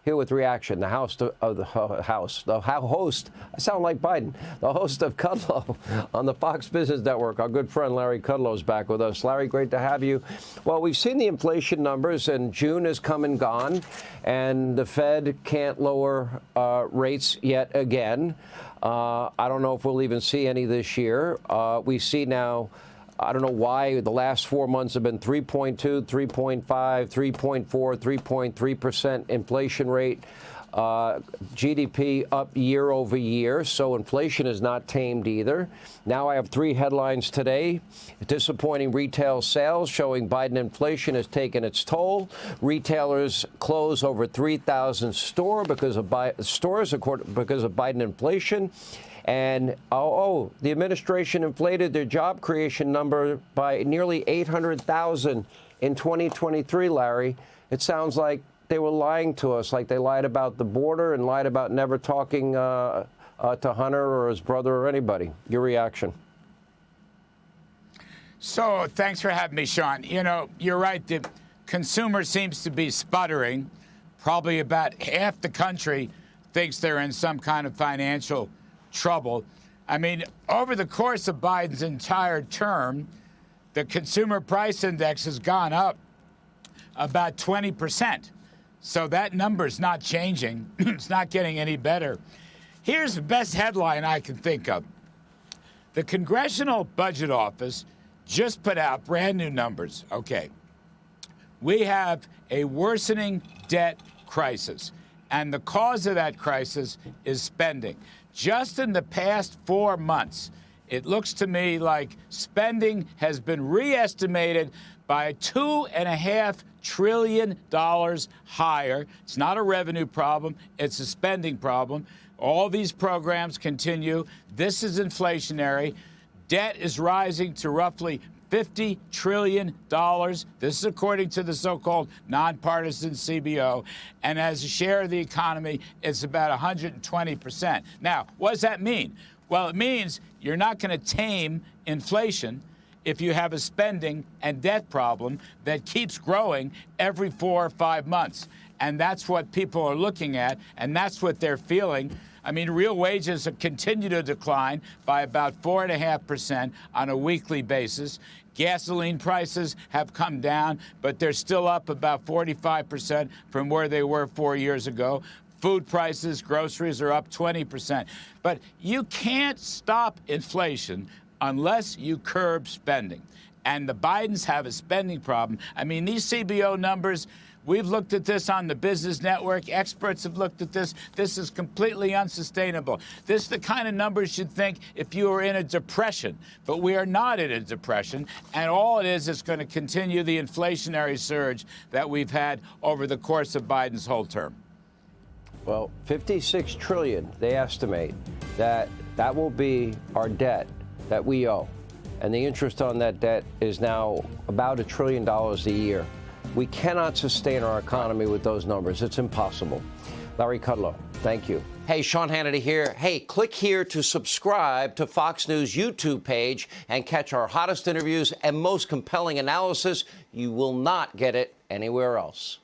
here with reaction. The host, I sound like Biden, the host of Kudlow on the Fox Business Network. Our good friend Larry Kudlow is back with us. Larry, great to have you. Well, we've seen the inflation numbers, and June has come and gone, and the Fed can't lower rates yet again. I don't know if we'll even see any this year. We see now, I don't know why the last 4 months have been 3.2, 3.5, 3.4, 3.3% inflation rate. GDP up year over year, so inflation is not tamed either. Now I have 3 headlines today. Disappointing retail sales showing Biden inflation has taken its toll. Retailers close over 3,000 stores because of Biden inflation. And, the administration inflated their job creation number by nearly 800,000 in 2023, Larry. It sounds like they were lying to us, like they lied about the border and lied about never talking to Hunter or his brother or anybody. Your reaction? So thanks for having me, Sean. You know, you're right. The consumer seems to be sputtering. Probably about half the country thinks they're in some kind of financial trouble. I mean, over the course of Biden's entire term, the consumer price index has gone up about 20%. So that number's not changing. It's not getting any better. Here's the best headline I can think of. The Congressional Budget Office just put out brand new numbers. Okay. We have a worsening debt crisis, and the cause of that crisis is spending. Just in the past 4 months, it looks to me like spending has been re-estimated by $2.5 trillion higher. It's not a revenue problem. It's a spending problem. All these programs continue. This is inflationary. Debt is rising to roughly $50 trillion. This is according to the so-called nonpartisan CBO. And as a share of the economy, it's about 120%. Now, what does that mean? Well, it means you're not going to tame inflation if you have a spending and debt problem that keeps growing every 4 or 5 months. And that's what people are looking at, and that's what they're feeling. I mean, real wages continue to decline by about 4.5% on a weekly basis. Gasoline prices have come down, but they're still up about 45% from where they were 4 years ago. Food prices, groceries are up 20%. But you can't stop inflation unless you curb spending. And the Bidens have a spending problem. I mean, these CBO numbers, we've looked at this on the Business Network. Experts have looked at this. This is completely unsustainable. This is the kind of numbers you'd think if you were in a depression. But we are not in a depression. And all it is going to continue the inflationary surge that we've had over the course of Biden's whole term. Well, $56 trillion, they estimate that will be our debt that we owe. And the interest on that debt is now about $1 trillion a year. We cannot sustain our economy with those numbers. It's impossible. Larry Kudlow, thank you. Hey, Sean Hannity here. Hey, click here to subscribe to Fox News YouTube page and catch our hottest interviews and most compelling analysis. You will not get it anywhere else.